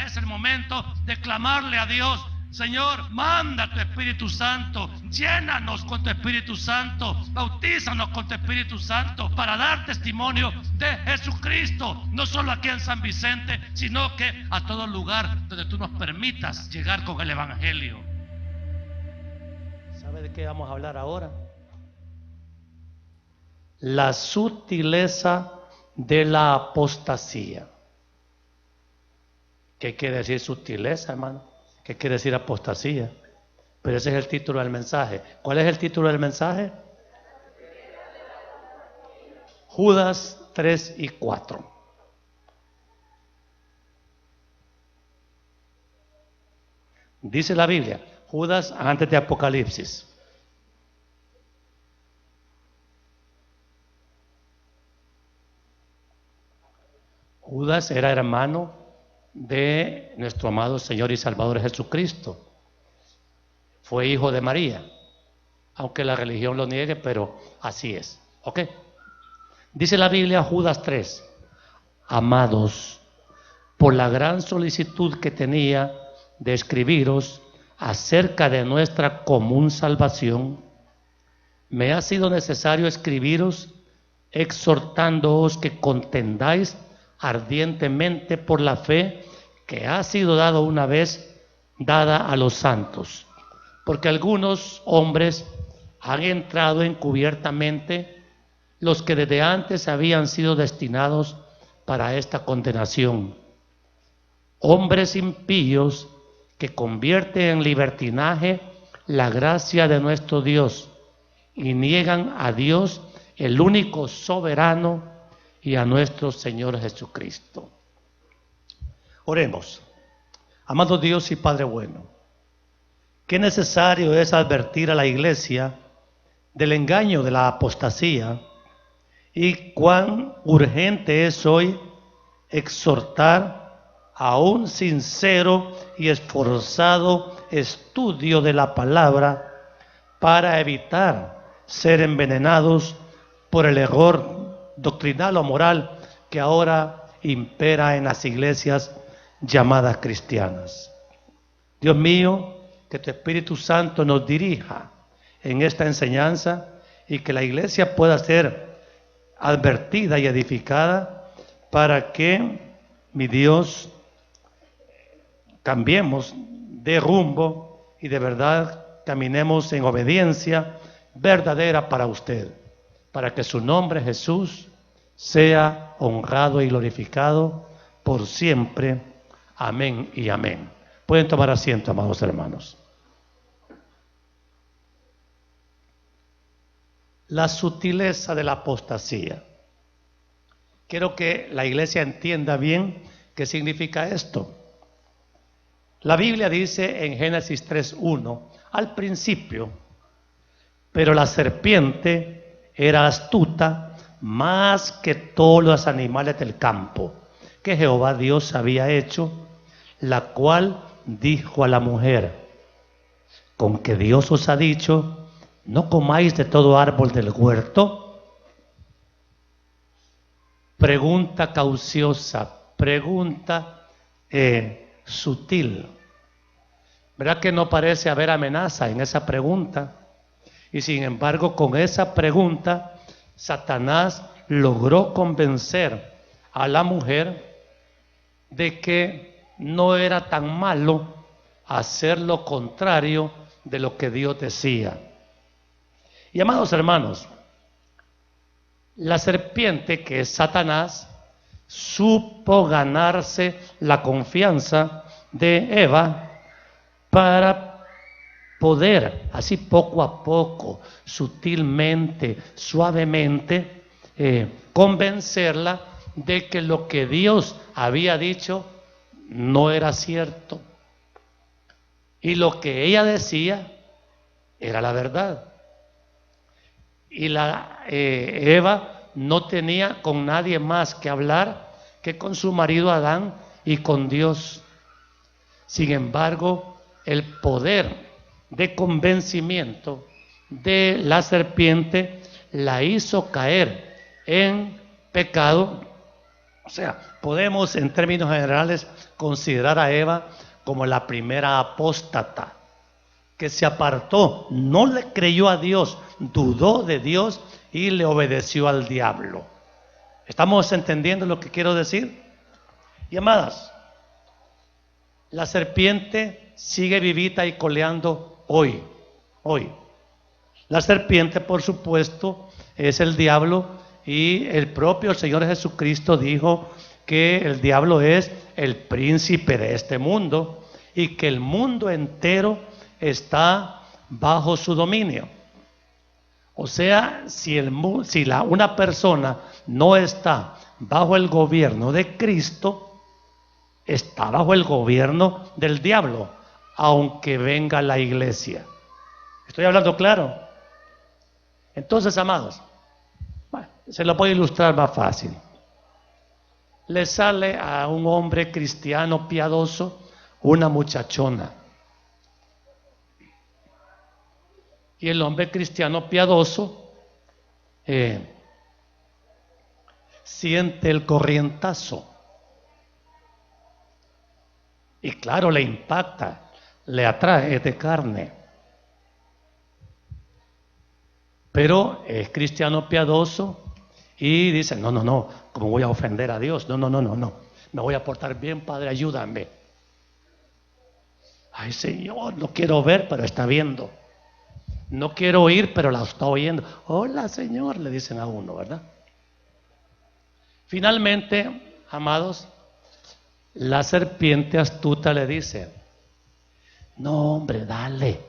es el momento de clamarle a Dios: Señor, manda tu Espíritu Santo, llénanos con tu Espíritu Santo, bautízanos con tu Espíritu Santo para dar testimonio de Jesucristo, no solo aquí en San Vicente, sino que a todo lugar donde tú nos permitas llegar con el Evangelio. ¿Sabe de qué vamos a hablar ahora? La sutileza de la apostasía. ¿Qué quiere decir sutileza, hermano? ¿Qué quiere decir apostasía? Pero ese es el título del mensaje. ¿Cuál es el título del mensaje? Judas 3 y 4. Dice la Biblia, Judas antes de Apocalipsis. Judas era hermano de nuestro amado Señor y Salvador Jesucristo. Fue hijo de María, aunque la religión lo niegue, pero así es. ¿Ok? Dice la Biblia, Judas 3: amados, por la gran solicitud que tenía de escribiros acerca de nuestra común salvación, me ha sido necesario escribiros exhortándoos que contendáis ardientemente por la fe que ha sido dada una vez dada a los santos, porque algunos hombres han entrado encubiertamente, los que desde antes habían sido destinados para esta condenación, hombres impíos que convierten en libertinaje la gracia de nuestro Dios y niegan a Dios, el único soberano, y a nuestro Señor Jesucristo. Oremos. Amado Dios y Padre bueno, qué necesario es advertir a la iglesia del engaño de la apostasía y cuán urgente es hoy exhortar a un sincero y esforzado estudio de la palabra para evitar ser envenenados por el error doctrinal o moral que ahora impera en las iglesias llamadas cristianas. Dios mío, que tu Espíritu Santo nos dirija en esta enseñanza y que la iglesia pueda ser advertida y edificada para que, mi Dios, cambiemos de rumbo y de verdad caminemos en obediencia verdadera para usted, para que su nombre, Jesús, sea honrado y glorificado por siempre. Amén y amén. Pueden tomar asiento, amados hermanos. La sutileza de la apostasía. Quiero que la iglesia entienda bien qué significa esto. La Biblia dice en Génesis 3:1, al principio, pero la serpiente era astuta más que todos los animales del campo que Jehová Dios había hecho, la cual dijo a la mujer: con que Dios os ha dicho, no comáis de todo árbol del huerto. Pregunta cauciosa, pregunta sutil. ¿Verdad que no parece haber amenaza en esa pregunta? Y sin embargo, con esa pregunta, Satanás logró convencer a la mujer de que no era tan malo hacer lo contrario de lo que Dios decía. Y amados hermanos, la serpiente, que es Satanás, supo ganarse la confianza de Eva para poder, así poco a poco, sutilmente, suavemente, convencerla de que lo que Dios había dicho no era cierto. Y lo que ella decía era la verdad. Y Eva no tenía con nadie más que hablar que con su marido Adán y con Dios. Sin embargo, el poder de convencimiento de la serpiente la hizo caer en pecado O sea, podemos en términos generales considerar a Eva como la primera apóstata, que se apartó, no le creyó a Dios, dudó de Dios y le obedeció al diablo. ¿Estamos entendiendo lo que quiero decir? Y amadas, la serpiente sigue vivita y coleando hoy. La serpiente, por supuesto, es el diablo, y el propio Señor Jesucristo dijo que el diablo es el príncipe de este mundo y que el mundo entero está bajo su dominio. O sea, si una persona no está bajo el gobierno de Cristo, está bajo el gobierno del diablo, aunque venga la iglesia. ¿Estoy hablando claro? Entonces, amados, se lo voy a ilustrar más fácil. Le sale a un hombre cristiano piadoso una muchachona. Y el hombre cristiano piadoso siente el corrientazo. Y claro, le impacta, le atrae de carne. Pero es cristiano piadoso y dice, no, ¿cómo voy a ofender a Dios? No, me voy a portar bien, Padre, ayúdame. Ay, Señor, no quiero ver, pero está viendo. No quiero oír, pero la está oyendo. Hola, Señor, le dicen a uno, ¿verdad? Finalmente, amados, la serpiente astuta le dice, no, hombre, dale,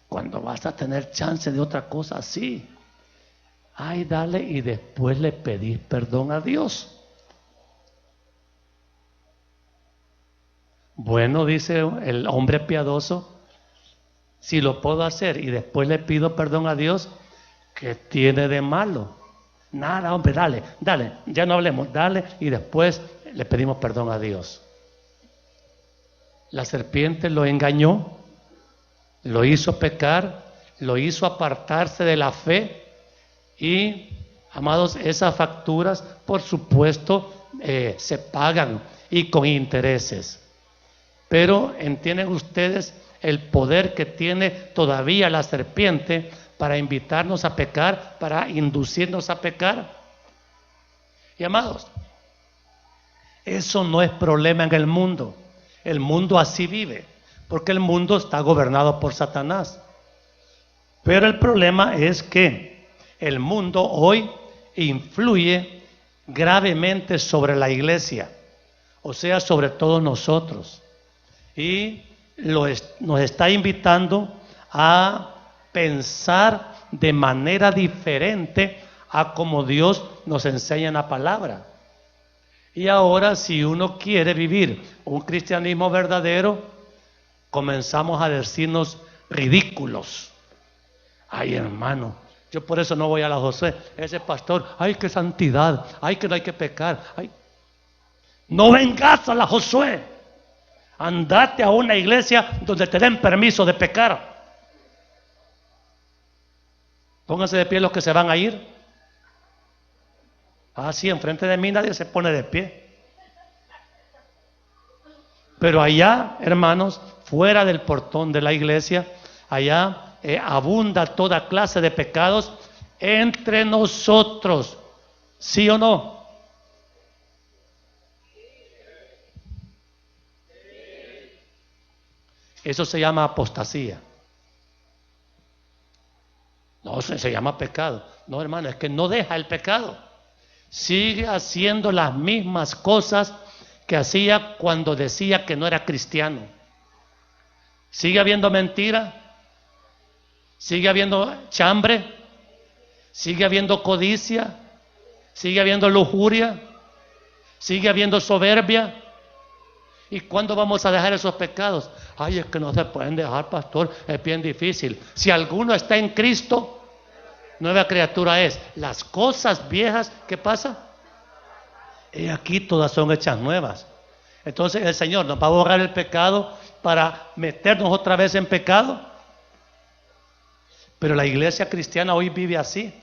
cuando vas a tener chance de otra cosa así. Ay, dale, y después le pedís perdón a Dios. Bueno, dice el hombre piadoso, si lo puedo hacer y después le pido perdón a Dios, ¿qué tiene de malo? Nada, hombre, dale, ya no hablemos, dale y después le pedimos perdón a Dios. La serpiente lo engañó, lo hizo pecar, lo hizo apartarse de la fe y, amados, esas facturas, por supuesto, se pagan y con intereses. Pero entienden ustedes el poder que tiene todavía la serpiente para invitarnos a pecar, para inducirnos a pecar. Y amados, eso no es problema en el mundo. El mundo así vive, porque el mundo está gobernado por Satanás. Pero el problema es que el mundo hoy influye gravemente sobre la iglesia, o sea, sobre todos nosotros. Y nos está invitando a pensar de manera diferente a como Dios nos enseña en la palabra. Y ahora, si uno quiere vivir un cristianismo verdadero, comenzamos a decirnos ridículos. Ay, hermano, yo por eso no voy a la Josué. Ese pastor, ay, qué santidad, ay, que no hay que pecar. Ay. No vengas a la Josué. Andate a una iglesia donde te den permiso de pecar. Pónganse de pie los que se van a ir. Sí, enfrente de mí nadie se pone de pie. Pero allá, hermanos, fuera del portón de la iglesia, allá abunda toda clase de pecados entre nosotros. ¿Sí o no? Eso se llama apostasía. No, se llama pecado. No, hermano, es que no deja el pecado. Sigue haciendo las mismas cosas que hacía cuando decía que no era cristiano. Sigue habiendo mentira, sigue habiendo chambre, sigue habiendo codicia, sigue habiendo lujuria, sigue habiendo soberbia. ¿Y cuándo vamos a dejar esos pecados? Ay, es que no se pueden dejar, pastor, es bien difícil. Si alguno está en Cristo, nueva criatura es. Las cosas viejas, ¿qué pasa? Y aquí todas son hechas nuevas. Entonces el Señor nos va a borrar el pecado para meternos otra vez en pecado. Pero la iglesia cristiana hoy vive así.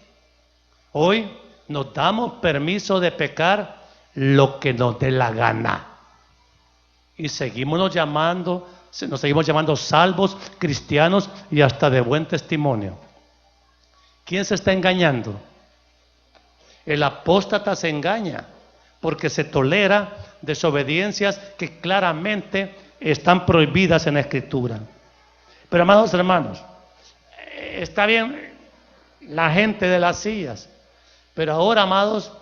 Hoy nos damos permiso de pecar lo que nos dé la gana. Y nos seguimos llamando salvos, cristianos y hasta de buen testimonio. ¿Quién se está engañando? El apóstata se engaña porque se tolera desobediencias que claramente están prohibidas en la Escritura. Pero amados hermanos, está bien la gente de las sillas, pero ahora, amados,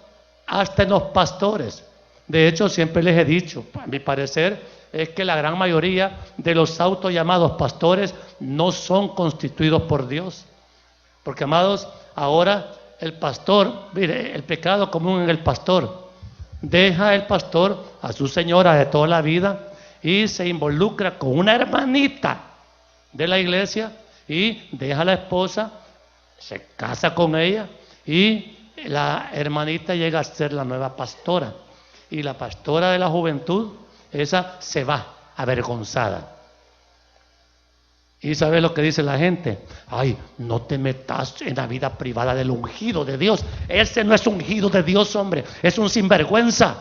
hasta en los pastores. De hecho, siempre les he dicho, a mi parecer, es que la gran mayoría de los autollamados pastores no son constituidos por Dios. Porque, amados, ahora el pastor, mire, el pecado común en el pastor, deja el pastor a su señora de toda la vida y se involucra con una hermanita de la iglesia y deja a la esposa, se casa con ella y la hermanita llega a ser la nueva pastora. Y la pastora de la juventud, esa se va avergonzada. ¿Y sabes lo que dice la gente? Ay, no te metas en la vida privada del ungido de Dios. Ese no es ungido de Dios, hombre. Es un sinvergüenza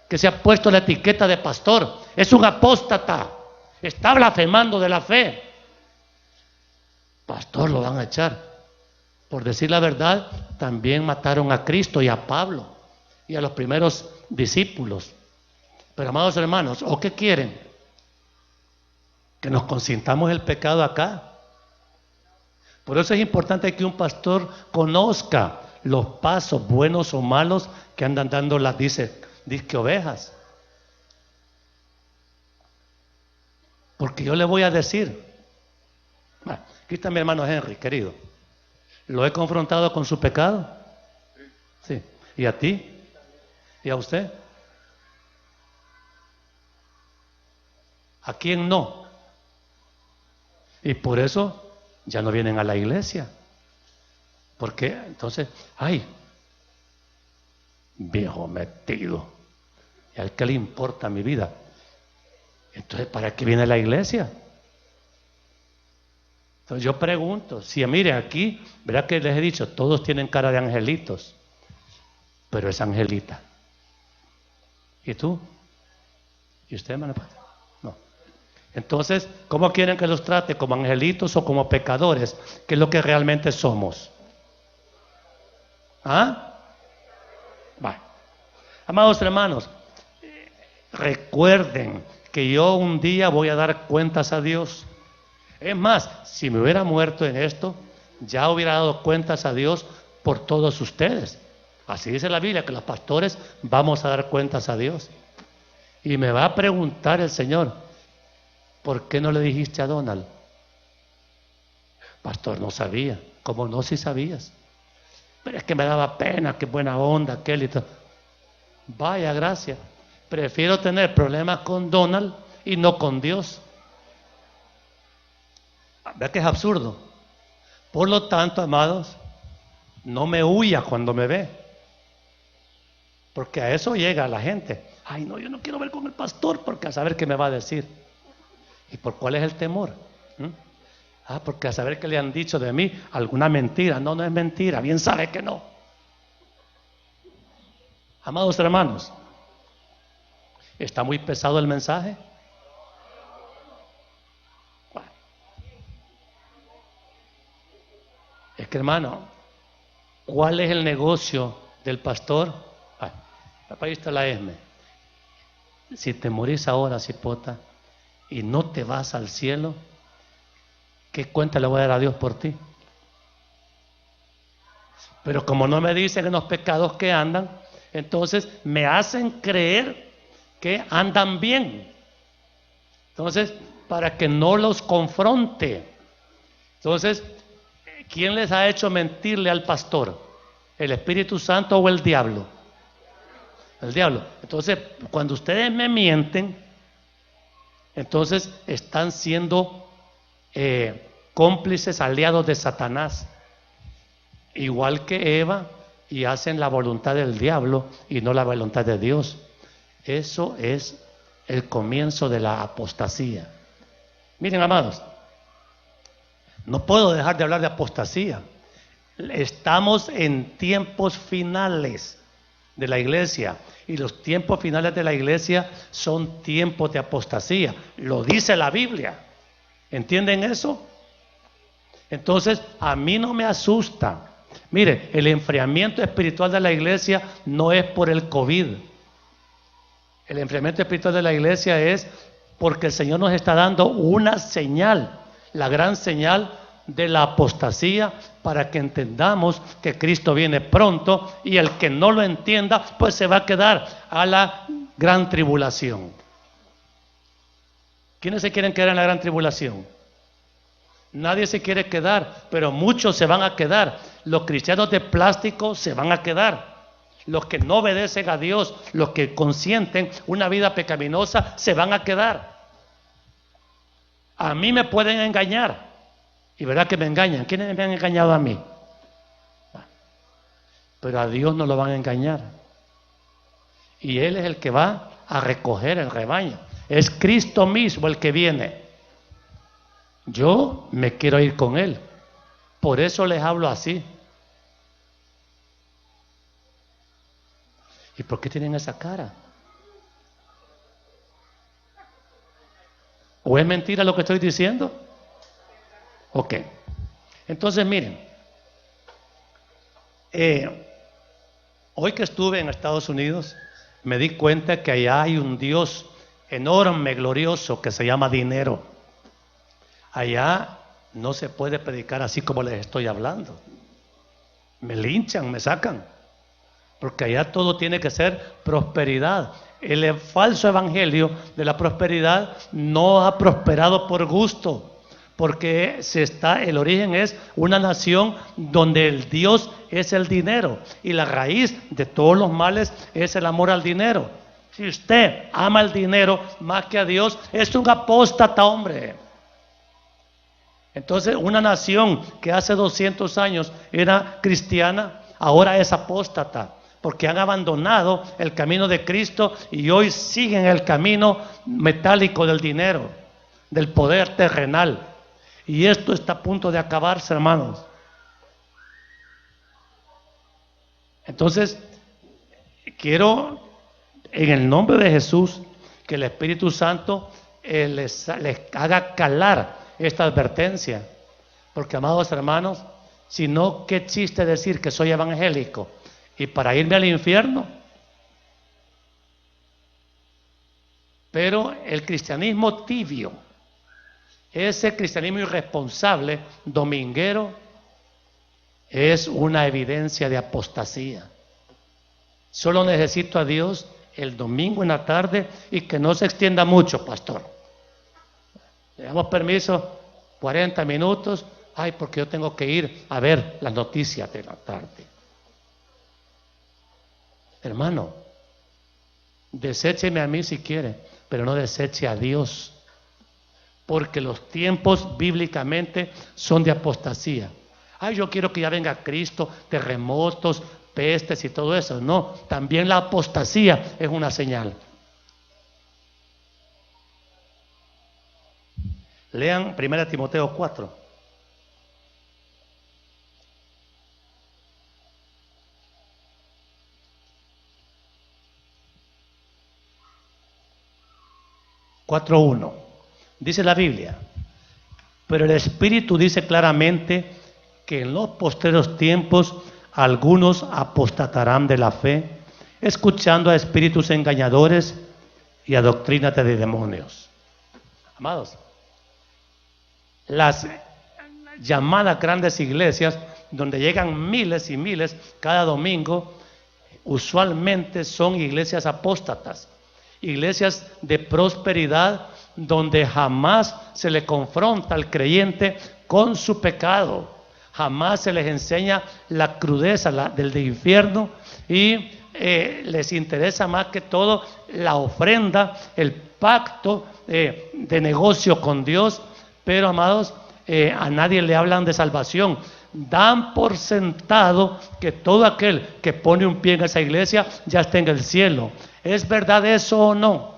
que se ha puesto la etiqueta de pastor. Es un apóstata. Está blasfemando de la fe. Pastor, lo van a echar. Por decir la verdad, también mataron a Cristo y a Pablo y a los primeros discípulos. Pero, amados hermanos, ¿o qué quieren? Que nos consintamos el pecado acá. Por eso es importante que un pastor conozca los pasos buenos o malos que andan dando las disque ovejas. Porque yo le voy a decir, aquí está mi hermano Henry, querido. ¿Lo he confrontado con su pecado? Sí. ¿Y a ti? ¿Y a usted? ¿A quién no? Y por eso ya no vienen a la iglesia. Porque entonces, ay, viejo metido, ¿y a qué le importa mi vida? Entonces, ¿para qué viene la iglesia? Entonces yo pregunto, si miren aquí, verá que les he dicho, todos tienen cara de angelitos, pero es angelita. ¿Y tú? ¿Y usted, hermano? No. Entonces, ¿cómo quieren que los trate? ¿Como angelitos o como pecadores? ¿Qué es lo que realmente somos? ¿Ah? Vale. Amados hermanos, recuerden que yo un día voy a dar cuentas a Dios. Es más, si me hubiera muerto en esto, ya hubiera dado cuentas a Dios por todos ustedes. Así dice la Biblia, que los pastores vamos a dar cuentas a Dios. Y me va a preguntar el Señor, ¿por qué no le dijiste a Donald? Pastor, no sabía. ¿Cómo no? Si sabías. Pero es que me daba pena, qué buena onda aquel y todo. Vaya, gracias. Prefiero tener problemas con Donald y no con Dios. Vea que es absurdo. Por lo tanto, amados, no me huya cuando me ve. Porque a eso llega la gente. Ay, no, yo no quiero ver con el pastor porque a saber qué me va a decir. ¿Y por cuál es el temor? Porque a saber qué le han dicho de mí alguna mentira. No, no es mentira, bien sabe que no. Amados hermanos, ¿está muy pesado el mensaje? Es que, hermano, ¿cuál es el negocio del pastor? Ahí está la ESME. Si te morís ahora, cipota, y no te vas al cielo, ¿qué cuenta le voy a dar a Dios por ti? Pero como no me dicen en los pecados que andan, entonces me hacen creer que andan bien. Entonces, para que no los confronte. Entonces, ¿quién les ha hecho mentirle al pastor? ¿El Espíritu Santo o el diablo? El diablo. Entonces, cuando ustedes me mienten, entonces están siendo cómplices, aliados de Satanás. Igual que Eva, y hacen la voluntad del diablo y no la voluntad de Dios. Eso es el comienzo de la apostasía. Miren, amados, no puedo dejar de hablar de apostasía. Estamos en tiempos finales de la iglesia. Y los tiempos finales de la iglesia son tiempos de apostasía. Lo dice la Biblia. ¿Entienden eso? Entonces, a mí no me asusta. Mire, el enfriamiento espiritual de la iglesia no es por el COVID. El enfriamiento espiritual de la iglesia es porque el Señor nos está dando una señal, la gran señal de la apostasía, para que entendamos que Cristo viene pronto, y el que no lo entienda, pues se va a quedar a la gran tribulación. ¿Quiénes se quieren quedar en la gran tribulación? Nadie se quiere quedar, pero muchos se van a quedar. Los cristianos de plástico se van a quedar. Los que no obedecen a Dios, los que consienten una vida pecaminosa, se van a quedar. A mí me pueden engañar, y verdad que me engañan. ¿Quiénes me han engañado a mí? Pero a Dios no lo van a engañar, y Él es el que va a recoger el rebaño. Es Cristo mismo el que viene. Yo me quiero ir con Él, por eso les hablo así. ¿Y por qué tienen esa cara? ¿O es mentira lo que estoy diciendo? Ok. Entonces miren, hoy que estuve en Estados Unidos, me di cuenta que allá hay un Dios enorme, glorioso, que se llama dinero. Allá no se puede predicar así como les estoy hablando. Me linchan, me sacan. Porque allá todo tiene que ser prosperidad. El falso evangelio de la prosperidad no ha prosperado por gusto, porque el origen es una nación donde el Dios es el dinero, y la raíz de todos los males es el amor al dinero. Si usted ama el dinero más que a Dios, es un apóstata, hombre. Entonces, una nación que hace 200 años era cristiana, ahora es apóstata, porque han abandonado el camino de Cristo y hoy siguen el camino metálico del dinero, del poder terrenal. Y esto está a punto de acabarse, hermanos. Entonces, quiero, en el nombre de Jesús, que el Espíritu Santo les haga calar esta advertencia. Porque, amados hermanos, si no, ¿qué chiste decir que soy evangélico y para irme al infierno? Pero el cristianismo tibio, ese cristianismo irresponsable, dominguero, es una evidencia de apostasía. Solo necesito a Dios el domingo en la tarde, y que no se extienda mucho, pastor. Le damos permiso, 40 minutos. Ay, porque yo tengo que ir a ver las noticias de la tarde. Hermano, desécheme a mí si quiere, pero no deseche a Dios, porque los tiempos bíblicamente son de apostasía. Ay, yo quiero que ya venga Cristo, terremotos, pestes y todo eso. No, también la apostasía es una señal. Lean 1 Timoteo 4. Dice la Biblia: pero el Espíritu dice claramente que en los postreros tiempos algunos apostatarán de la fe, escuchando a espíritus engañadores y a doctrinas de demonios. Amados, las llamadas grandes iglesias, donde llegan miles y miles cada domingo, usualmente son iglesias apóstatas, iglesias de prosperidad, donde jamás se le confronta al creyente con su pecado, jamás se les enseña la crudeza del infierno, y les interesa más que todo la ofrenda, el pacto de negocio con Dios. Pero, amados, a nadie le hablan de salvación. Dan por sentado que todo aquel que pone un pie en esa iglesia ya está en el cielo. ¿Es verdad eso o no?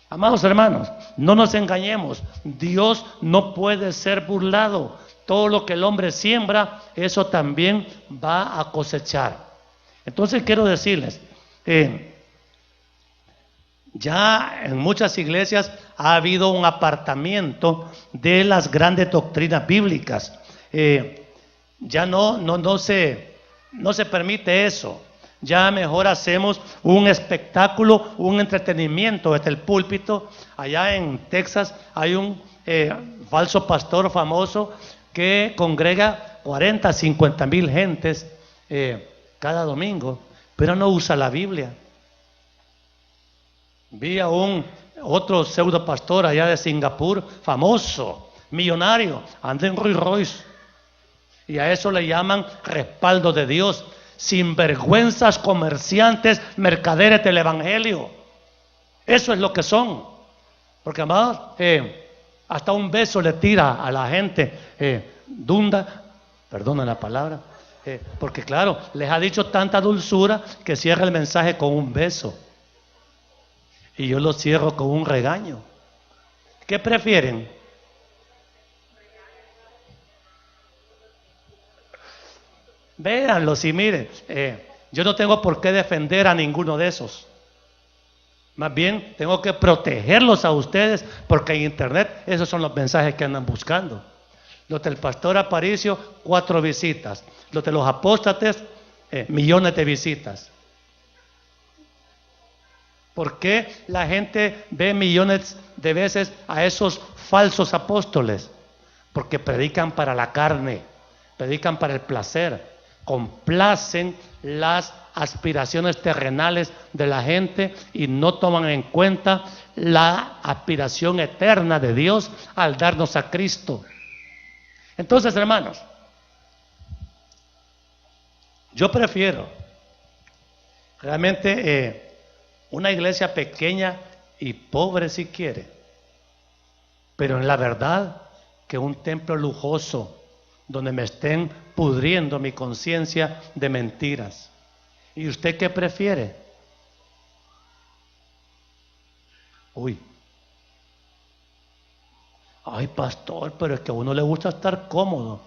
Amados hermanos, no nos engañemos. Dios no puede ser burlado. Todo lo que el hombre siembra, eso también va a cosechar. Entonces quiero decirles, ya en muchas iglesias ha habido un apartamiento de las grandes doctrinas bíblicas. Ya no se permite eso. Ya mejor hacemos un espectáculo, un entretenimiento desde el púlpito. Allá en Texas hay un falso pastor famoso que congrega 40, 50 mil gentes cada domingo, pero no usa la Biblia. Vi a otro pseudo pastor allá de Singapur, famoso, millonario, anda en Rolls Royce, y a eso le llaman respaldo de Dios. Sinvergüenzas, comerciantes, mercaderes del evangelio. Eso es lo que son. Porque además hasta un beso le tira a la gente dunda, perdona la palabra, porque claro, les ha dicho tanta dulzura que cierra el mensaje con un beso. Y yo lo cierro con un regaño. ¿Qué prefieren? Véanlo, y miren, yo no tengo por qué defender a ninguno de esos. Más bien, tengo que protegerlos a ustedes, porque en internet esos son los mensajes que andan buscando. Los del pastor Aparicio, 4 visitas. Los de los apóstates, millones de visitas. ¿Por qué la gente ve millones de veces a esos falsos apóstoles? Porque predican para la carne, predican para el placer, complacen las aspiraciones terrenales de la gente y no toman en cuenta la aspiración eterna de Dios al darnos a Cristo. Entonces, hermanos, yo prefiero realmente una iglesia pequeña y pobre si quiere, pero en la verdad que un templo lujoso donde me estén pudriendo mi conciencia de mentiras. ¿Y usted qué prefiere? Uy. Ay, pastor, pero es que a uno le gusta estar cómodo.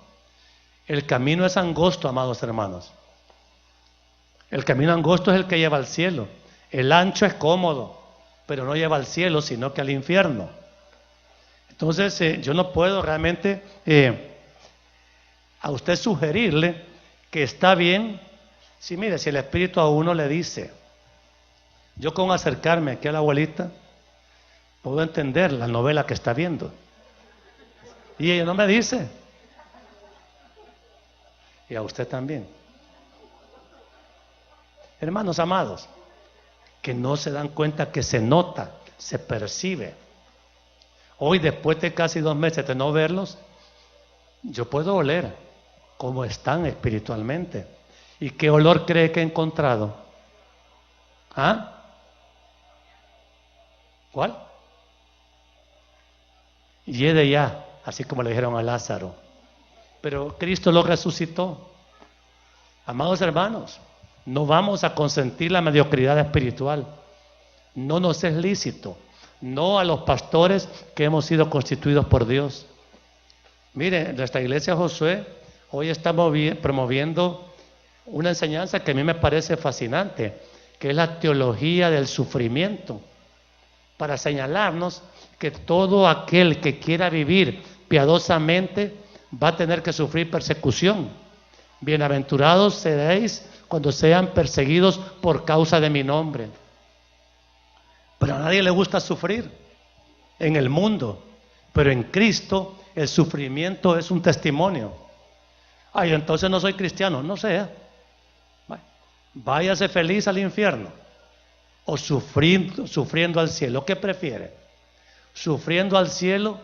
El camino es angosto, amados hermanos. El camino angosto es el que lleva al cielo. El ancho es cómodo, pero no lleva al cielo, sino que al infierno. Entonces, yo no puedo realmente a usted sugerirle que está bien. Sí, mire, si el Espíritu a uno le dice, yo con acercarme aquí a la abuelita, puedo entender la novela que está viendo. Y ella no me dice. Y a usted también. Hermanos amados, que no se dan cuenta que se nota, se percibe. Hoy, después de casi 2 meses de no verlos, yo puedo oler cómo están espiritualmente. ¿Y qué olor cree que he encontrado? ¿Ah? ¿Cuál? Yede ya, así como le dijeron a Lázaro. Pero Cristo lo resucitó. Amados hermanos, no vamos a consentir la mediocridad espiritual. No nos es lícito. No a los pastores que hemos sido constituidos por Dios. Mire, nuestra iglesia Josué hoy estamos promoviendo una enseñanza que a mí me parece fascinante, que es la teología del sufrimiento, para señalarnos que todo aquel que quiera vivir piadosamente va a tener que sufrir persecución. Bienaventurados seréis cuando sean perseguidos por causa de mi nombre. Pero a nadie le gusta sufrir en el mundo, pero en Cristo el sufrimiento es un testimonio. Ay, entonces no soy cristiano. No sea. Váyase feliz al infierno o sufriendo al cielo. ¿Qué prefiere? ¿Sufriendo al cielo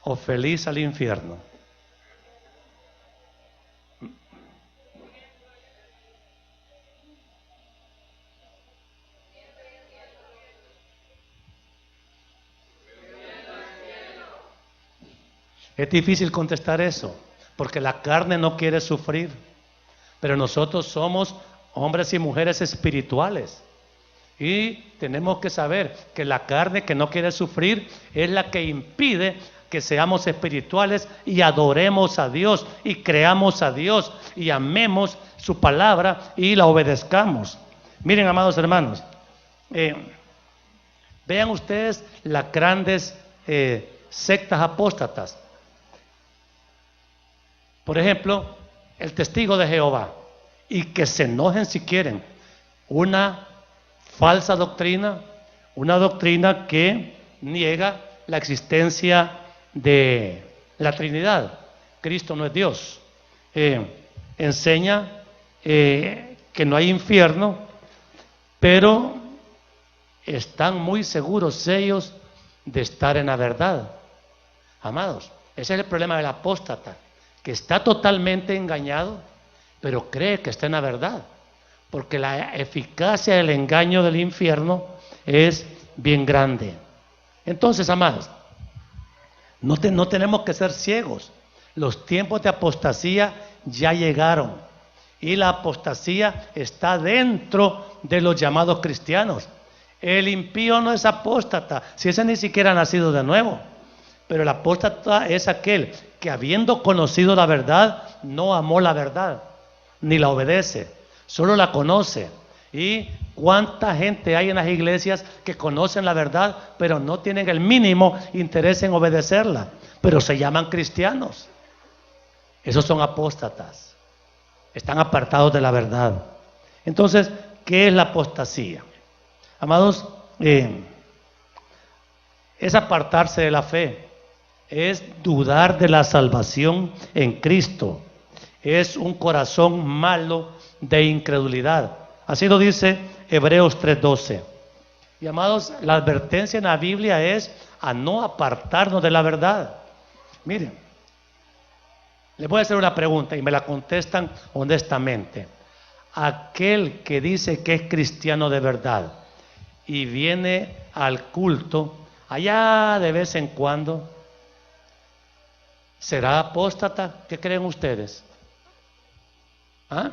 o feliz al infierno? Es difícil contestar eso, porque la carne no quiere sufrir, pero nosotros somos hombres y mujeres espirituales y tenemos que saber que la carne que no quiere sufrir es la que impide que seamos espirituales y adoremos a Dios y creamos a Dios y amemos su palabra y la obedezcamos. Miren, amados hermanos, vean ustedes las grandes sectas apóstatas. Por ejemplo, el testigo de Jehová, y que se enojen si quieren, una falsa doctrina, una doctrina que niega la existencia de la Trinidad. Cristo no es Dios. Enseña que no hay infierno, pero están muy seguros ellos de estar en la verdad. Amados, ese es el problema del apóstata, que está totalmente engañado, pero cree que está en la verdad, porque la eficacia del engaño del infierno es bien grande. Entonces, amados, no tenemos que ser ciegos. Los tiempos de apostasía ya llegaron, y la apostasía está dentro de los llamados cristianos. El impío no es apóstata, si ese ni siquiera ha nacido de nuevo. Pero el apóstata es aquel que, habiendo conocido la verdad, no amó la verdad, ni la obedece, solo la conoce. ¿Y cuánta gente hay en las iglesias que conocen la verdad, pero no tienen el mínimo interés en obedecerla, pero se llaman cristianos? Esos son apóstatas, están apartados de la verdad. Entonces, ¿qué es la apostasía? Amados, es apartarse de la fe, es dudar de la salvación en Cristo, es un corazón malo de incredulidad. Así lo dice Hebreos 3:12. Y amados, la advertencia en la Biblia es a no apartarnos de la verdad. Miren, les voy a hacer una pregunta y me la contestan honestamente. Aquel que dice que es cristiano de verdad y viene al culto allá de vez en cuando, ¿será apóstata? ¿Qué creen ustedes? ¿Ah?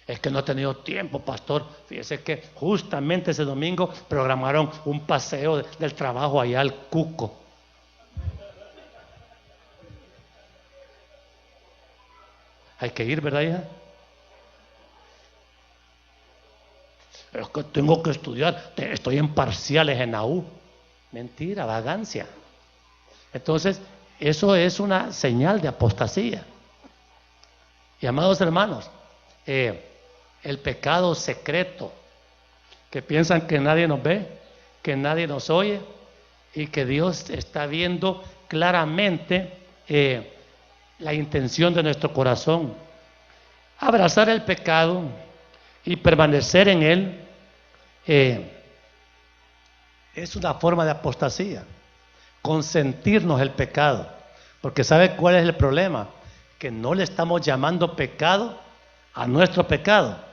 Es que no he tenido tiempo, pastor. Fíjese que justamente ese domingo programaron un paseo del trabajo allá al Cuco. Hay que ir, ¿verdad, hija? Es que tengo que estudiar, estoy en parciales en la U. Mentira, vagancia. Entonces, eso es una señal de apostasía. Y amados hermanos, el pecado secreto, que piensan que nadie nos ve, que nadie nos oye y que Dios está viendo claramente la intención de nuestro corazón. Abrazar el pecado y permanecer en él es una forma de apostasía. Consentirnos el pecado, porque ¿sabe cuál es el problema? Que no le estamos llamando pecado a nuestro pecado.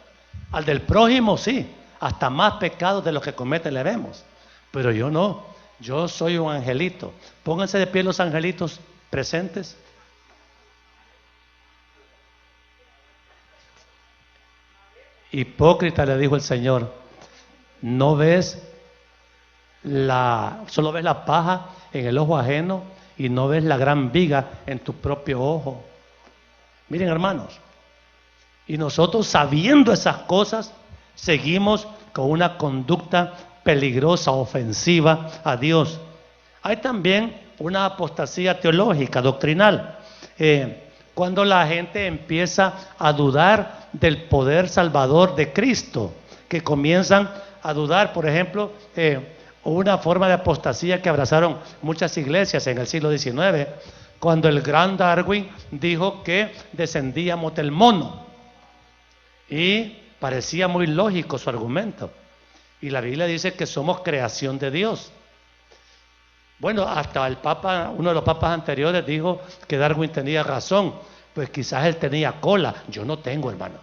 Al del prójimo sí, hasta más pecados de los que comete le vemos, pero yo no. Yo soy un angelito. Pónganse de pie los angelitos presentes. Hipócrita, le dijo el Señor, ¿no ves solo ves la paja en el ojo ajeno y no ves la gran viga en tu propio ojo? Miren, hermanos, y nosotros, sabiendo esas cosas, seguimos con una conducta peligrosa, ofensiva a Dios. Hay también una apostasía teológica, doctrinal, cuando la gente empieza a dudar del poder salvador de Cristo, que comienzan a dudar. Por ejemplo, una forma de apostasía que abrazaron muchas iglesias en el siglo XIX, cuando el gran Darwin dijo que descendíamos del mono, y parecía muy lógico su argumento, y la Biblia dice que somos creación de Dios. Bueno, hasta el Papa, uno de los papas anteriores, dijo que Darwin tenía razón. Pues quizás él tenía cola, yo no tengo, hermano.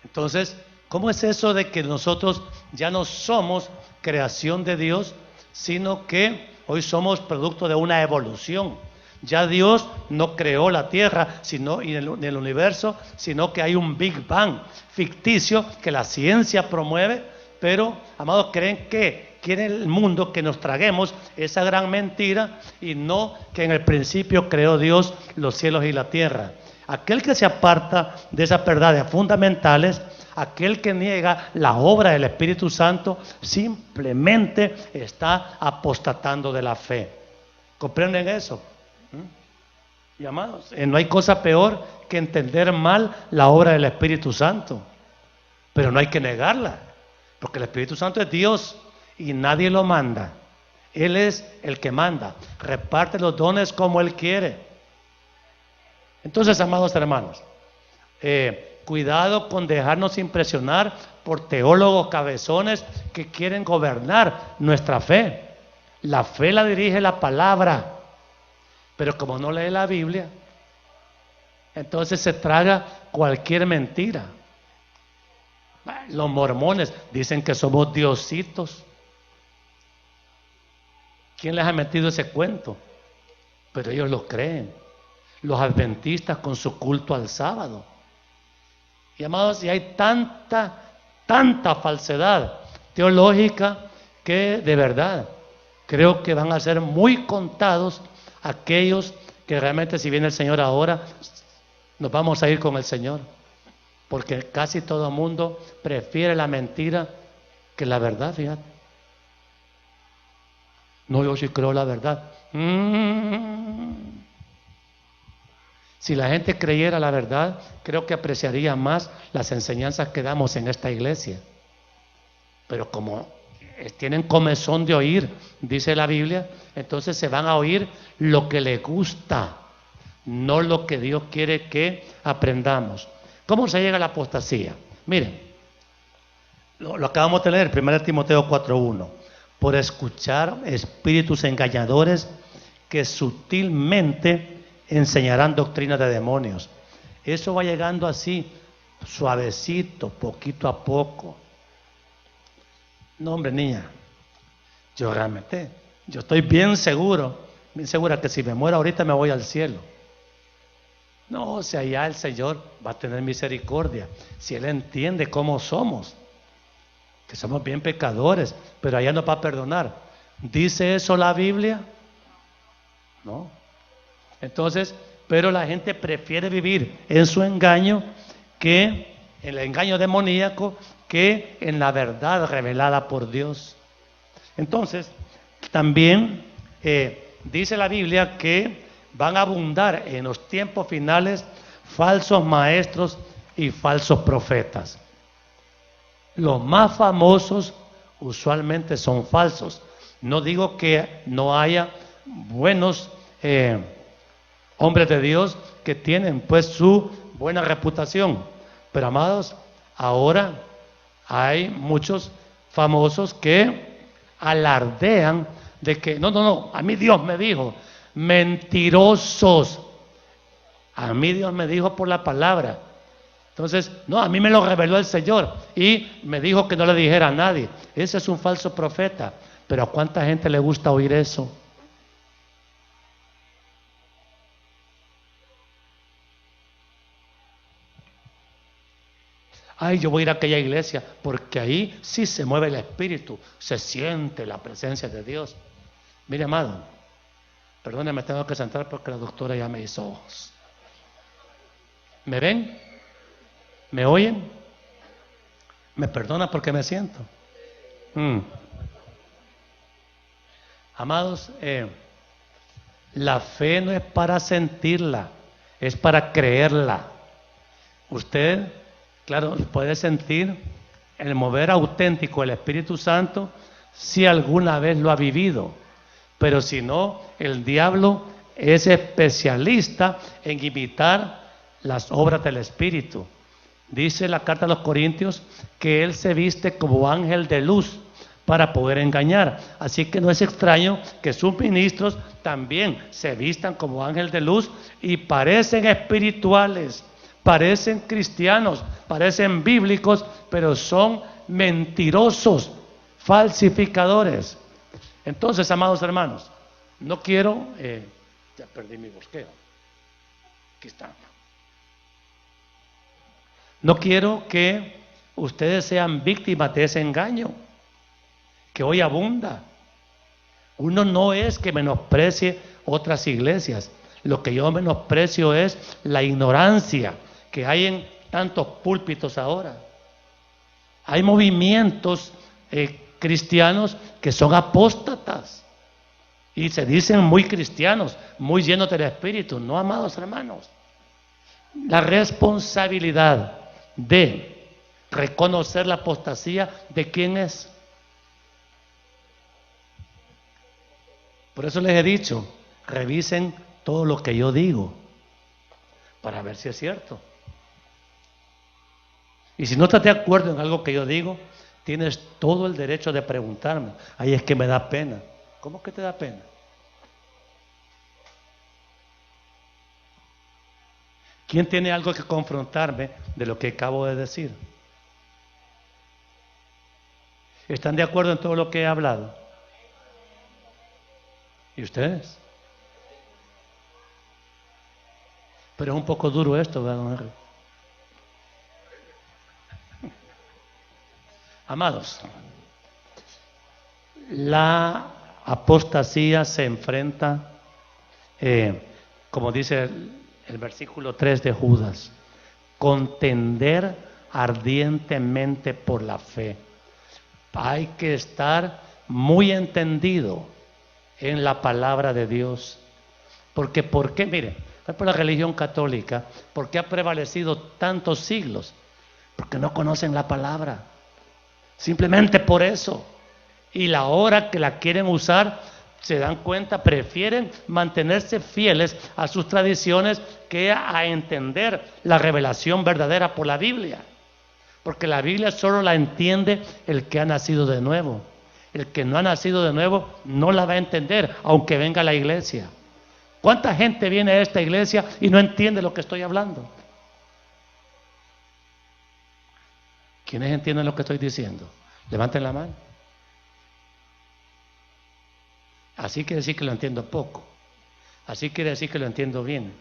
Entonces, ¿cómo es eso de que nosotros ya no somos creación de Dios, sino que hoy somos producto de una evolución? Ya Dios no creó la tierra ni el universo, sino que hay un Big Bang ficticio que la ciencia promueve, pero, amados, quiere el mundo que nos traguemos esa gran mentira y no que en el principio creó Dios los cielos y la tierra. Aquel que se aparta de esas verdades fundamentales, aquel que niega la obra del Espíritu Santo, simplemente está apostatando de la fe. ¿Comprenden eso? Y amados, no hay cosa peor que entender mal la obra del Espíritu Santo, pero no hay que negarla, porque el Espíritu Santo es Dios y nadie lo manda. Él es el que manda, reparte los dones como Él quiere. Entonces, amados hermanos, cuidado con dejarnos impresionar por teólogos cabezones que quieren gobernar nuestra fe. La fe la dirige la palabra, pero como no lee la Biblia, entonces se traga cualquier mentira. Los mormones dicen que somos diositos. ¿Quién les ha metido ese cuento? Pero ellos lo creen. Los adventistas con su culto al sábado. Y amados, y hay tanta falsedad teológica que de verdad creo que van a ser muy contados aquellos que realmente, si viene el Señor ahora, nos vamos a ir con el Señor, porque casi todo el mundo prefiere la mentira que la verdad, fíjate. No, yo sí creo la verdad. Si la gente creyera la verdad, creo que apreciaría más las enseñanzas que damos en esta iglesia. Pero como tienen comezón de oír, dice la Biblia, entonces se van a oír lo que les gusta, no lo que Dios quiere que aprendamos. ¿Cómo se llega a la apostasía? Miren, lo acabamos de leer, 1 Timoteo 4:1. Por escuchar espíritus engañadores que sutilmente enseñarán doctrinas de demonios. Eso va llegando así, suavecito, poquito a poco. No, hombre, niña, yo realmente, yo estoy bien segura que si me muero ahorita me voy al cielo. No, o sea, ya el Señor va a tener misericordia, si Él entiende cómo somos, que somos bien pecadores, pero allá nos va a perdonar. ¿Dice eso la Biblia? No. Entonces, pero la gente prefiere vivir en su engaño, que en el engaño demoníaco, que en la verdad revelada por Dios. Entonces, también dice la Biblia que van a abundar en los tiempos finales falsos maestros y falsos profetas. Los más famosos usualmente son falsos. No digo que no haya buenos hombres de Dios que tienen pues su buena reputación, pero amados, ahora hay muchos famosos que alardean de que no, a mí Dios me dijo. Mentirosos. A mí Dios me dijo por la palabra. Entonces, no, a mí me lo reveló el Señor y me dijo que no le dijera a nadie. Ese es un falso profeta. Pero ¿a cuánta gente le gusta oír eso? Ay, yo voy a ir a aquella iglesia porque ahí sí se mueve el Espíritu, se siente la presencia de Dios. Mire, amado, perdóneme, tengo que sentar porque la doctora ya me hizo ojos. ¿Me ven? ¿Me oyen? ¿Me perdona porque me siento? Amados, la fe no es para sentirla, es para creerla. Usted, claro, puede sentir el mover auténtico del Espíritu Santo si alguna vez lo ha vivido, pero si no, el diablo es especialista en imitar las obras del Espíritu. Dice la carta a los Corintios que él se viste como ángel de luz para poder engañar. Así que no es extraño que sus ministros también se vistan como ángel de luz y parecen espirituales, parecen cristianos, parecen bíblicos, pero son mentirosos, falsificadores. Entonces, amados hermanos, no quiero, ya perdí mi bosqueo, aquí está. No quiero que ustedes sean víctimas de ese engaño que hoy abunda. Uno no es que menosprecie otras iglesias. Lo que yo menosprecio es la ignorancia que hay en tantos púlpitos ahora. Hay movimientos cristianos que son apóstatas y se dicen muy cristianos, muy llenos del Espíritu. No, amados hermanos, la responsabilidad de reconocer la apostasía, ¿de quién es? Por eso les he dicho, revisen todo lo que yo digo para ver si es cierto. Y si no estás de acuerdo en algo que yo digo, tienes todo el derecho de preguntarme. Ahí es que me da pena. ¿Cómo que te da pena? ¿Quién tiene algo que confrontarme de lo que acabo de decir? ¿Están de acuerdo en todo lo que he hablado? ¿Y ustedes? Pero es un poco duro esto, ¿verdad, don Henry? Amados, la apostasía se enfrenta, como dice el versículo 3 de Judas, contender ardientemente por la fe. Hay que estar muy entendido en la palabra de Dios. Porque, ¿por qué? Mire, por la religión católica, ¿por qué ha prevalecido tantos siglos? Porque no conocen la palabra. Simplemente por eso. Y la hora que la quieren usar, se dan cuenta, prefieren mantenerse fieles a sus tradiciones que a entender la revelación verdadera por la Biblia. Porque la Biblia solo la entiende el que ha nacido de nuevo. El que no ha nacido de nuevo no la va a entender, aunque venga a la iglesia. ¿Cuánta gente viene a esta iglesia y no entiende lo que estoy hablando? ¿Quiénes entienden lo que estoy diciendo? Levanten la mano. Así quiere decir que lo entiendo poco. Así quiere decir que lo entiendo bien.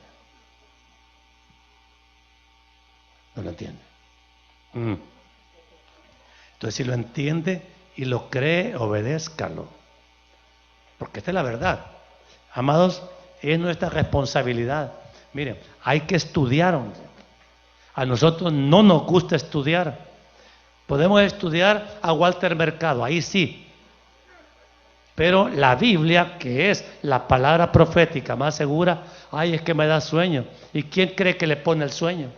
No lo entiende. Entonces, si lo entiende y lo cree, obedézcalo. Porque esta es la verdad. Amados, es nuestra responsabilidad. Miren, hay que estudiar. A nosotros no nos gusta estudiar. Podemos estudiar a Walter Mercado, ahí sí. Pero la Biblia, que es la palabra profética más segura, ay, es que me da sueño. ¿Y quién cree que le pone el sueño?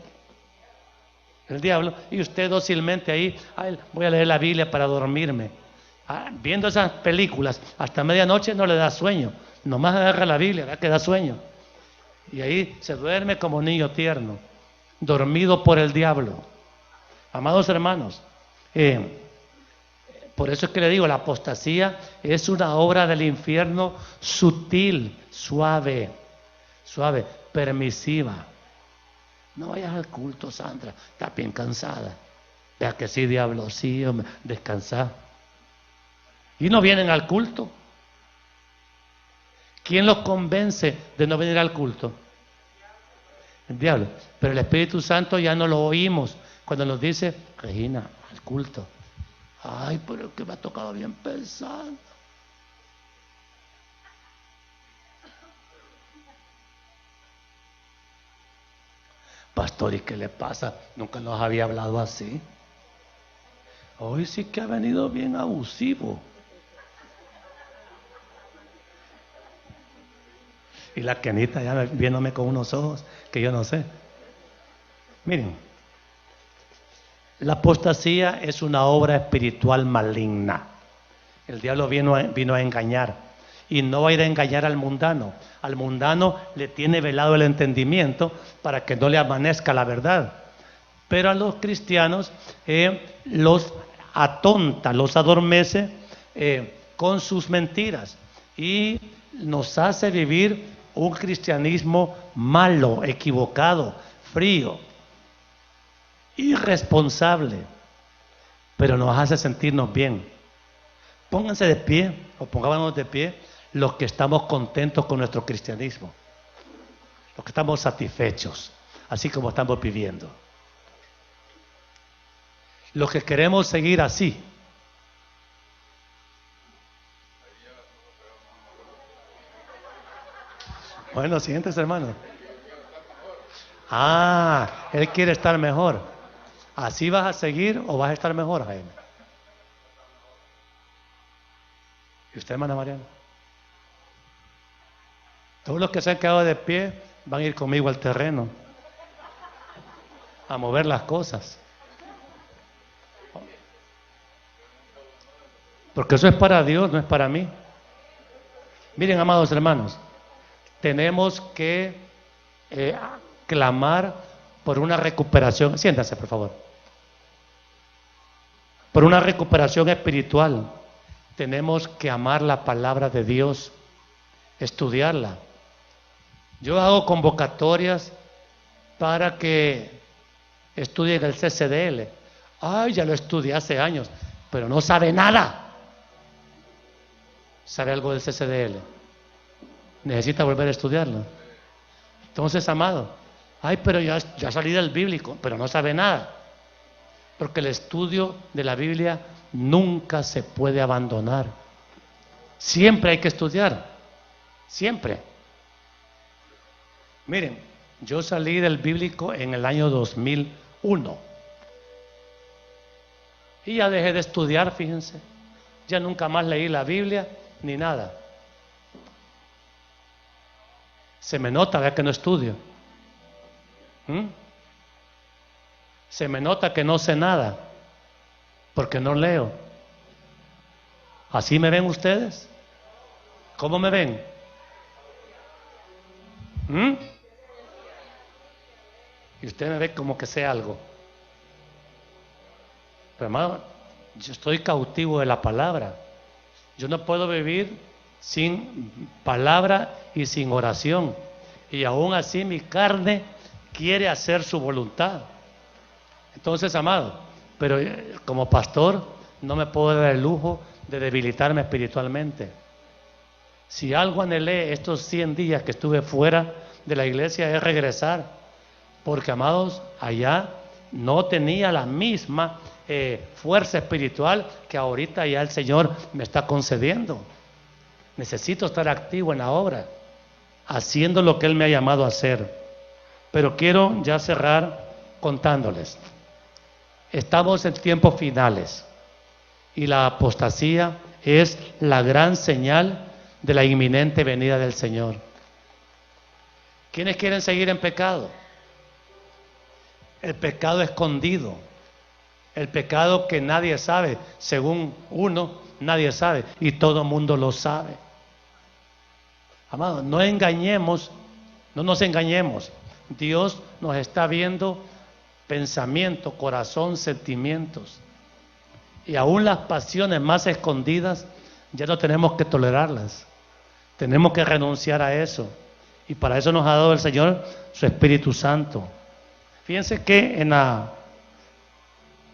El diablo. Y usted dócilmente ahí, ay, voy a leer la Biblia para dormirme. Viendo esas películas, hasta medianoche no le da sueño. Nomás agarra la Biblia, ¿verdad? Que da sueño. Y ahí se duerme como niño tierno, dormido por el diablo. Amados hermanos, por eso es que le digo, la apostasía es una obra del infierno sutil, suave, permisiva. No vayas al culto, Sandra, estás bien cansada. Vea que sí, diablo, sí, hombre, descansa. Y no vienen al culto. ¿Quién los convence de no venir al culto? El diablo. Pero el Espíritu Santo ya no lo oímos cuando nos dice, Regina, al culto. Ay, pero es que me ha tocado bien pesado. Pastor, ¿y qué le pasa? Nunca nos había hablado así. Hoy sí que ha venido bien abusivo. Y la Kenita ya viéndome con unos ojos que yo no sé. Miren, la apostasía es una obra espiritual maligna. El diablo vino a engañar. Y no va a ir a engañar al mundano. Al mundano le tiene velado el entendimiento para que no le amanezca la verdad. Pero a los cristianos los atonta, los adormece con sus mentiras. Y nos hace vivir un cristianismo malo, equivocado, frío, irresponsable, pero nos hace sentirnos bien. Pónganse de pie, o pongámonos de pie, los que estamos contentos con nuestro cristianismo, los que estamos satisfechos, así como estamos viviendo. Los que queremos seguir así. Bueno, siguientes hermanos. Ah, él quiere estar mejor. ¿Así vas a seguir o vas a estar mejor, Jaime? ¿Y usted, hermana Mariana? Todos los que se han quedado de pie van a ir conmigo al terreno a mover las cosas. Porque eso es para Dios, no es para mí. Miren, amados hermanos, tenemos que clamar por una recuperación. Siéntanse, por favor. Por una recuperación espiritual. Tenemos que amar la palabra de Dios, estudiarla. Yo hago convocatorias para que estudien el CCDL. Ay, ya lo estudié hace años, pero no sabe nada. ¿Sabe algo del CCDL? Necesita volver a estudiarlo. Entonces, amado, ay, pero ya salí del bíblico, pero no sabe nada. Porque el estudio de la Biblia nunca se puede abandonar. Siempre hay que estudiar. Siempre. Miren, yo salí del bíblico en el año 2001. Y ya dejé de estudiar, fíjense. Ya nunca más leí la Biblia ni nada. Se me nota, vea que no estudio. Se me nota que no sé nada, porque no leo. ¿Así me ven ustedes? ¿Cómo me ven? Y usted me ve como que sé algo. Pero hermano, yo estoy cautivo de la palabra. Yo no puedo vivir sin palabra y sin oración. Y aún así mi carne quiere hacer su voluntad. Entonces, amado, pero como pastor no me puedo dar el lujo de debilitarme espiritualmente. Si algo anhelé estos 100 días que estuve fuera de la iglesia es regresar. Porque, amados, allá no tenía la misma fuerza espiritual que ahorita ya el Señor me está concediendo. Necesito estar activo en la obra, haciendo lo que Él me ha llamado a hacer. Pero quiero ya cerrar contándoles. Estamos en tiempos finales y la apostasía es la gran señal de la inminente venida del Señor. ¿Quiénes quieren seguir en pecado? El pecado escondido, el pecado que nadie sabe, según uno, nadie sabe y todo el mundo lo sabe. Amados, no engañemos, no nos engañemos. Dios nos está viendo pensamiento, corazón, sentimientos. Y aún las pasiones más escondidas ya no tenemos que tolerarlas. Tenemos que renunciar a eso. Y para eso nos ha dado el Señor su Espíritu Santo. Fíjense que en la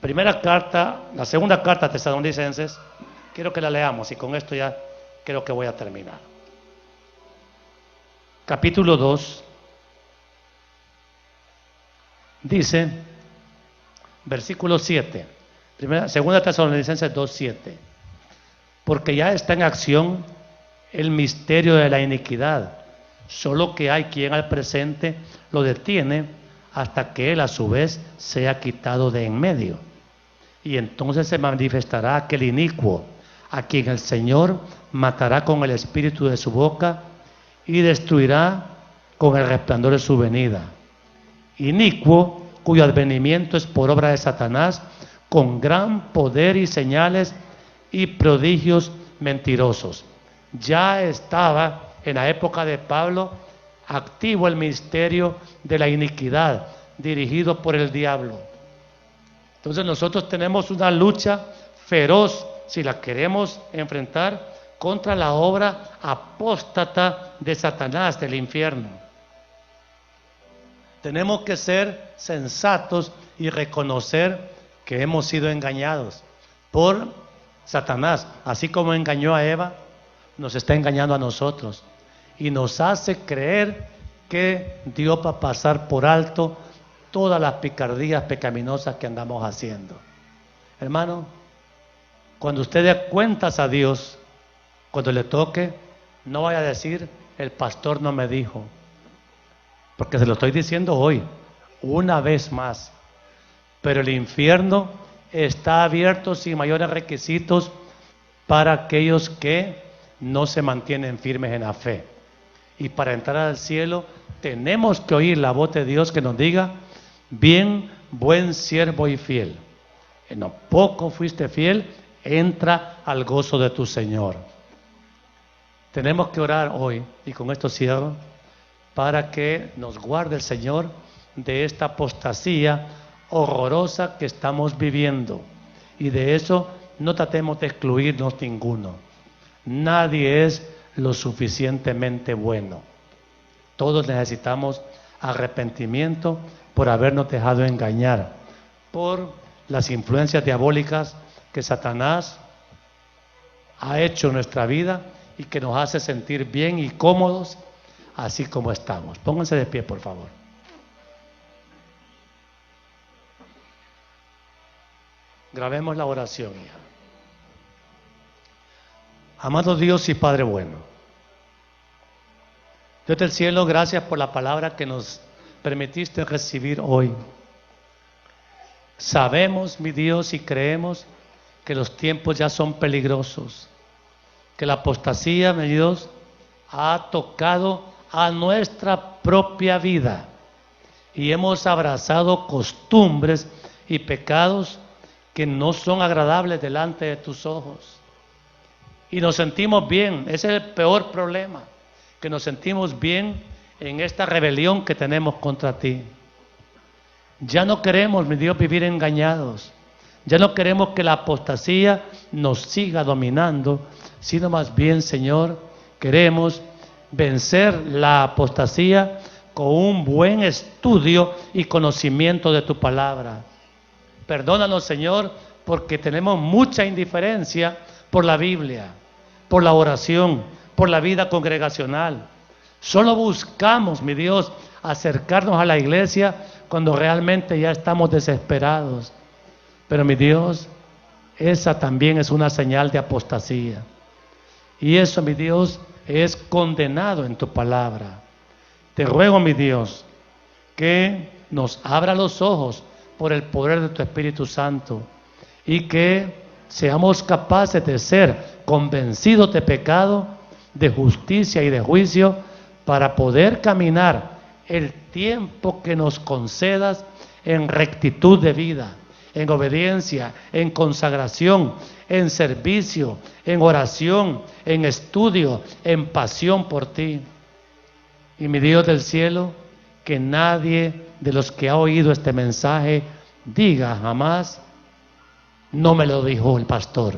primera carta, la segunda carta a Tesalonicenses, quiero que la leamos y con esto ya creo que voy a terminar. Capítulo 2, dice, versículo 7, segunda Tesalonicenses 2:7, porque ya está en acción el misterio de la iniquidad, solo que hay quien al presente lo detiene hasta que él a su vez sea quitado de en medio. Y entonces se manifestará aquel inicuo, a quien el Señor matará con el espíritu de su boca y destruirá con el resplandor de su venida. Inicuo, cuyo advenimiento es por obra de Satanás, con gran poder y señales y prodigios mentirosos. Ya estaba en la época de Pablo activo el misterio de la iniquidad dirigido por el diablo. Entonces nosotros tenemos una lucha feroz, si la queremos enfrentar, contra la obra apóstata de Satanás, del infierno. Tenemos que ser sensatos y reconocer que hemos sido engañados por Satanás, así como engañó a Eva, nos está engañando a nosotros y nos hace creer que Dios va a pasar por alto todas las picardías pecaminosas que andamos haciendo. Hermano, cuando usted dé cuentas a Dios, cuando le toque, no vaya a decir, el pastor no me dijo, porque se lo estoy diciendo hoy, una vez más. Pero el infierno está abierto sin mayores requisitos para aquellos que no se mantienen firmes en la fe. Y para entrar al cielo tenemos que oír la voz de Dios que nos diga, bien, buen siervo y fiel. En lo poco fuiste fiel, entra al gozo de tu Señor. Tenemos que orar hoy, y con esto cierro, para que nos guarde el Señor de esta apostasía horrorosa que estamos viviendo. Y de eso no tratemos de excluirnos ninguno. Nadie es lo suficientemente bueno. Todos necesitamos arrepentimiento por habernos dejado engañar por las influencias diabólicas que Satanás ha hecho en nuestra vida y que nos hace sentir bien y cómodos así como estamos. Pónganse de pie, por favor. Grabemos la oración ya. Amado Dios y Padre bueno, Dios del cielo, gracias por la palabra que nos permitiste recibir hoy. Sabemos, mi Dios, y creemos que los tiempos ya son peligrosos, que la apostasía, mi Dios, ha tocado a nuestra propia vida y hemos abrazado costumbres y pecados que no son agradables delante de tus ojos. Y nos sentimos bien, ese es el peor problema, que nos sentimos bien en esta rebelión que tenemos contra ti. Ya no queremos, mi Dios, vivir engañados. Ya no queremos que la apostasía nos siga dominando, sino más bien, Señor, queremos vencer la apostasía con un buen estudio y conocimiento de tu palabra. Perdónanos, Señor, porque tenemos mucha indiferencia por la Biblia, por la oración, por la vida congregacional. Solo buscamos, mi Dios, acercarnos a la iglesia cuando realmente ya estamos desesperados. Pero, mi Dios, esa también es una señal de apostasía. Y eso, mi Dios, es condenado en tu palabra. Te ruego, mi Dios, que nos abra los ojos por el poder de tu Espíritu Santo y que seamos capaces de ser convencidos de pecado, de justicia y de juicio para poder caminar el tiempo que nos concedas en rectitud de vida, en obediencia, en consagración, en servicio, en oración, en estudio, en pasión por ti. Y mi Dios del cielo, que nadie de los que ha oído este mensaje diga jamás, no me lo dijo el pastor,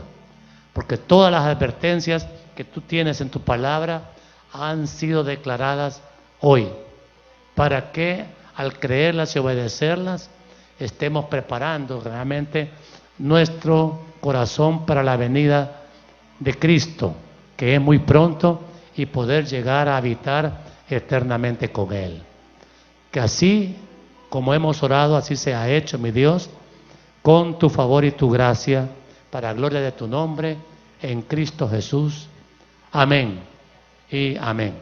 porque todas las advertencias que tú tienes en tu palabra han sido declaradas hoy, para que al creerlas y obedecerlas estemos preparando realmente nuestro corazón para la venida de Cristo, que es muy pronto, y poder llegar a habitar eternamente con Él. Que así como hemos orado, así se ha hecho, mi Dios, con tu favor y tu gracia, para gloria de tu nombre, en Cristo Jesús. Amén y amén.